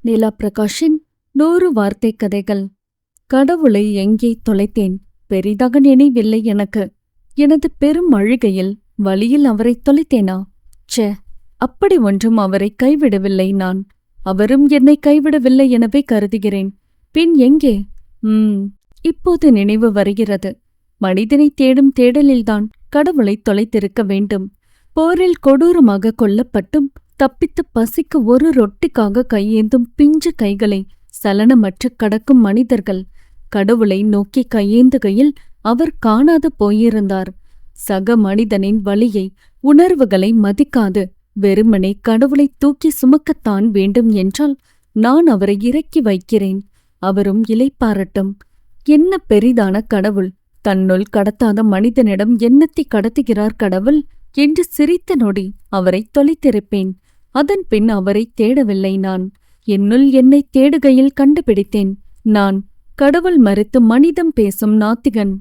நிலா பிரகாஷின் 100 வார்த்தை கதைகள். கடவுளை எங்கே தொலைத்தேன்? பெரிதாக நினைவில்லை எனக்கு. எனது பெரும் அழுகையில் வழியில் அவரை தொலைத்தேனா? ச்சே, அப்படி ஒன்றும் அவரை கைவிடவில்லை நான். அவரும் என்னை கைவிடவில்லை எனவே கருதுகிறேன். பின் எங்கே? இப்போது நினைவு வருகிறது. மனிதனை தேடும் தேடலில்தான் கடவுளை தொலைத்திருக்க வேண்டும். போரில் கொடூரமாக கொல்லப்பட்டும் தப்பித்து பசிக்கு ஒரு ரொட்டிக்காக கையேந்தும் பிஞ்சு கைகளை சலனமற்று கடக்கும் மனிதர்கள் கடவுளை நோக்கி கையேந்துகையில் அவர் காணாது போயிருந்தார். சக மனிதனின் வலியை, உணர்வுகளை மதிக்காது வெறுமனே கடவுளை தூக்கி சுமக்கத்தான் வேண்டும் என்றால் நான் அவரை இறக்கி வைக்கிறேன். அவரும் இளைப்பாறட்டும். என்ன பெரிதான கடவுள்! தன்னுள் கடத்தாத மனிதனிடம் எண்ணத்தை கடத்துகிறார் கடவுள் என்று சிரித்த நொடி அவரை தொலைத்திருப்பேன். அதன் பின் அவரை தேடவில்லை நான். என்னுள் என்னை தேடுகையில் கண்டுபிடித்தேன். நான் கடவுள் மறுத்து மனிதம் பேசும் நாத்திகன்.